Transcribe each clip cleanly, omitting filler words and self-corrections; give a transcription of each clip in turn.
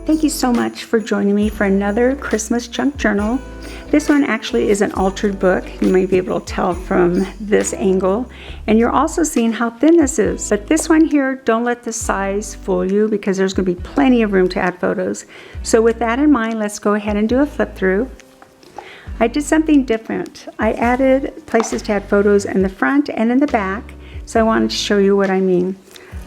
Thank you so much for joining me for another Christmas junk journal. This one actually is an altered book. You might be able to tell from this angle. And you're also seeing how thin this is. But this one here, don't let the size fool you because there's going to be plenty of room to add photos. So with that in mind, let's go ahead and do a flip through. I did something different. I added places to add photos in the front and in the back. So I wanted to show you what I mean.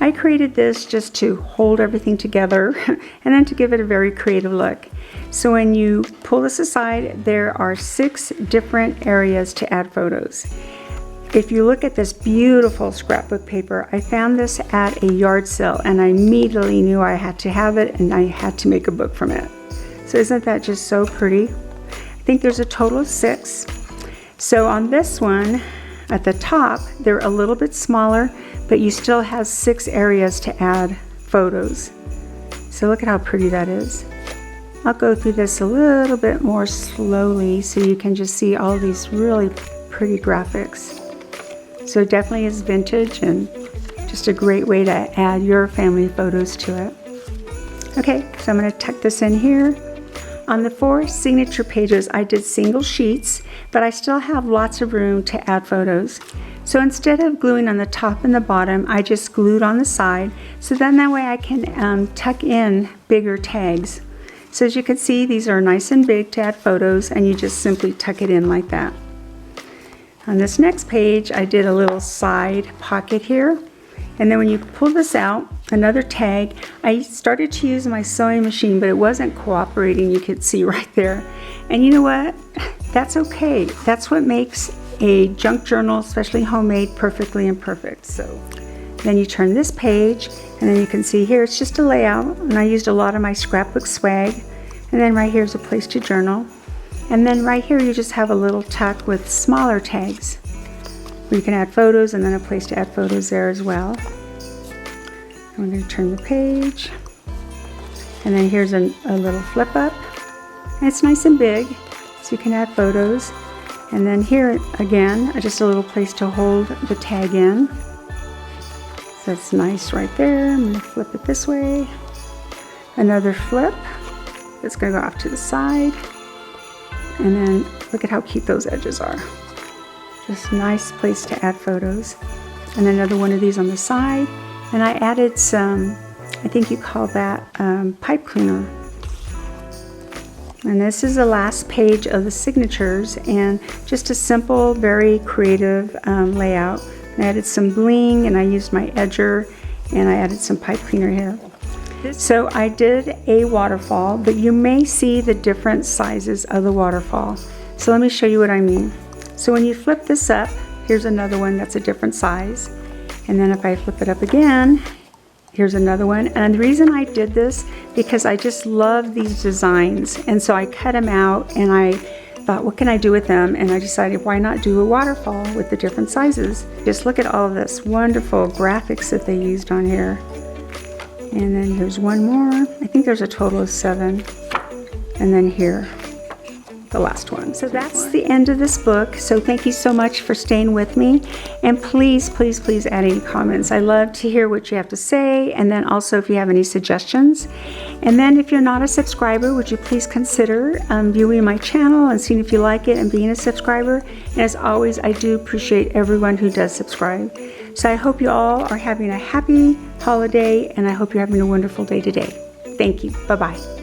I created this just to hold everything together and then to give it a very creative look. So when you pull this aside, there are 6 different areas to add photos. If you look at this beautiful scrapbook paper, I found this at a yard sale and I immediately knew I had to have it and I had to make a book from it. So isn't that just so pretty? I think there's a total of 6. So on this one, at the top, they're a little bit smaller, but you still have 6 areas to add photos. So look at how pretty that is. I'll go through this a little bit more slowly so you can just see all these really pretty graphics. So it definitely is vintage and just a great way to add your family photos to it. Okay, so I'm going to tuck this in here. On the 4 signature pages, I did single sheets, but I still have lots of room to add photos. So instead of gluing on the top and the bottom, I just glued on the side. So then that way I can tuck in bigger tags. So as you can see, these are nice and big to add photos, and you just simply tuck it in like that. On this next page, I did a little side pocket here. And then when you pull this out, another tag, I started to use my sewing machine, but it wasn't cooperating, you could see right there. And you know what? That's okay. That's what makes a junk journal, especially homemade, perfectly imperfect. So then you turn this page, and then you can see here, it's just a layout, and I used a lot of my scrapbook swag. And then right here is a place to journal. And then right here, you just have a little tuck with smaller tags, where you can add photos, and then a place to add photos there as well. I'm going to turn the page, and then here's a little flip up, and it's nice and big, so you can add photos. And then here again, just a little place to hold the tag in. So that's nice right there. I'm going to flip it this way. Another flip. It's going to go off to the side. And then look at how cute those edges are. Just a nice place to add photos. And another one of these on the side. And I added some, I think you call that pipe cleaner. And this is the last page of the signatures, and just a simple, very creative layout. I added some bling, and I used my edger, and I added some pipe cleaner here. So I did a waterfall, but you may see the different sizes of the waterfall. So let me show you what I mean. So when you flip this up, here's another one that's a different size. And then if I flip it up again, here's another one. And the reason I did this, because I just love these designs. And so I cut them out and I thought, what can I do with them? And I decided, why not do a waterfall with the different sizes? Just look at all of this wonderful graphics that they used on here. And then here's one more. I think there's a total of 7. And then here, the last one. So that's the end of this book. So thank you so much for staying with me. And please, please, please add any comments. I love to hear what you have to say. And then also if you have any suggestions. And then if you're not a subscriber, would you please consider viewing my channel and seeing if you like it and being a subscriber. And as always, I do appreciate everyone who does subscribe. So I hope you all are having a happy holiday, and I hope you're having a wonderful day today. Thank you. Bye-bye.